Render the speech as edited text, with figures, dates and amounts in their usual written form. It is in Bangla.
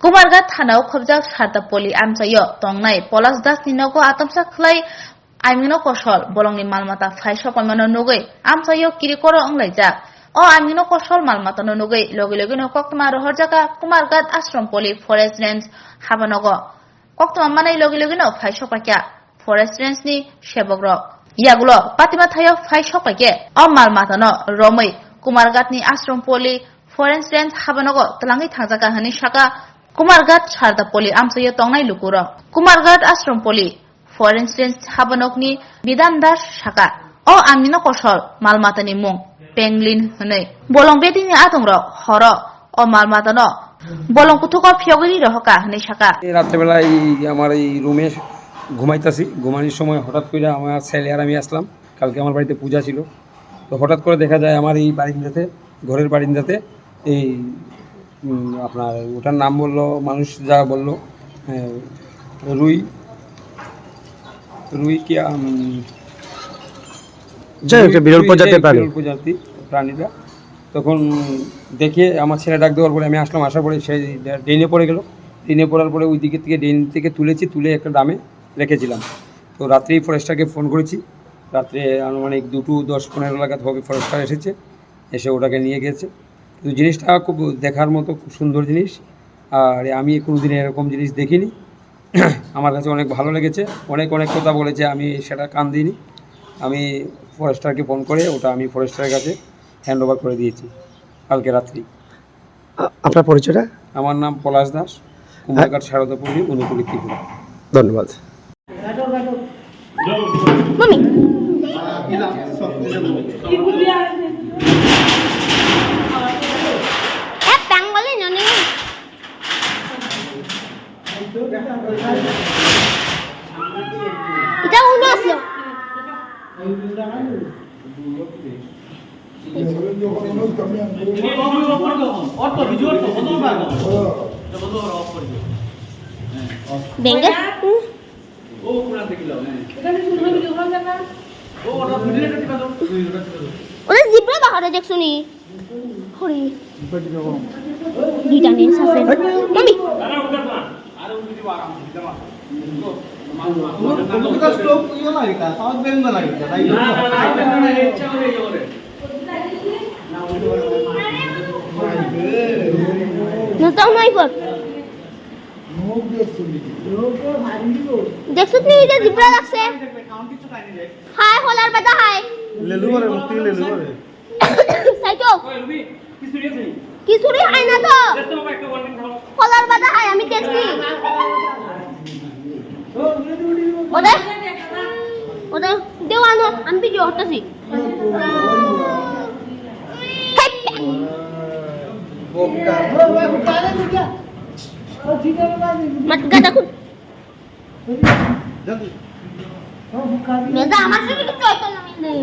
Kumarghat Thanad khobjak Sarada Palli amchayo tongnai Polas Das ni nogo atamsa khlai Amino Kosol Bolongni malmata phaisa palmano nugui amchayo Kirijakha anglaijak o Amino Kosol malmata no nugui logi no koktama rohorjaka Kumarghat Ashram Palli Forest Range habanogo koktama manai logi no phaisa pakya Forest Range ni sebagrok yagulo patima thayo phaisa pakye o malmata no romoi Kumarghatni Ashram Palli Forest Range habanogo tlangi thangjaka hani saka Kumarghat Sarada Palli amchayo tongnai lukuro Kumarghat Ashram Palli Forest Range habanokni bidandas saka o Amino Kosol malmatani mung Pangolin hne bolong bedini atongrok horo o malmatano bolong kutuko phiogiri rohaka hne saka রাতে বেলায় আমার এই রুমে ঘুমাইতাছি ঘুমানোর সময় হঠাৎ করে আমার ছেলে আর আমি আসলাম কালকে আমার বাড়িতে পূজা ছিল তো হঠাৎ করে দেখা যায় আমার এই বারিন্দাতে ঘরের বারিন্দাতে এই আপনার ওটার নাম বললো মানুষ যা বললো রুই কি বিরল প্রজাতি প্রাণীরা তখন দেখে আমার ছেলে ডাক দেওয়ার পরে আমি আসলাম আসার পরে সে ড্রেনে পড়ে গেল ড্রেনে পড়ার পরে ওই দিকে থেকে ড্রেন থেকে তুলে একটা ড্রামে রেখেছিলাম তো রাত্রেই ফরেস্টারকে ফোন করেছি রাত্রে আনুমানিক 2:10-15 নাগাদ হবে ফরেস্টার এসেছে এসে ওটাকে নিয়ে গেছে কিন্তু জিনিসটা খুব দেখার মতো খুব সুন্দর জিনিস আর আমি কোনোদিন এরকম জিনিস দেখিনি আমার কাছে অনেক ভালো লেগেছে অনেক কথা বলেছে আমি সেটা কান দিইনি আমি ফরেস্টারকে ফোন করে ওটা আমি ফরেস্টারের কাছে হ্যান্ড ওভার করে দিয়েছি কালকে রাত্রি। আপনার পরিচয়টা? আমার নাম পলাশ দাস, কুমারঘাট সারদা পল্লী, অনুকূল ত্রিপুরা। ধন্যবাদ। এটা উনো আসলো বেঙ্গল ও পুরা দেখিলাম এখানে শুনবে ভিডিও কল জানা ও ওটা ভিডিও টিপা দাও ওরে জিব্রা বাহারে দেখছনি হরি দুইটা নিয়ে আছে মামি আরে উঠা না আরে উঠি দিব আরাম দিতে মা তুমি তো স্টপ ইও না এটা সাউথ বেঙ্গল না এটা তাই না ইচ্ছা করে ইওরে না না তাও নাই পর দেখছুত নি যে জিব্রা লাগছে হাই হলার বাদা হাই লেলু করে মুক্তি লেলু করে সাইটো ওই রুবি কি চুরি হাই না তো হলার বাদা হাই আমি দেখছি ওদের দেওয়ানো আমি ভিডিও করতেছি मटका देखो मेरा আমার সাথে কিছু হতো না नहीं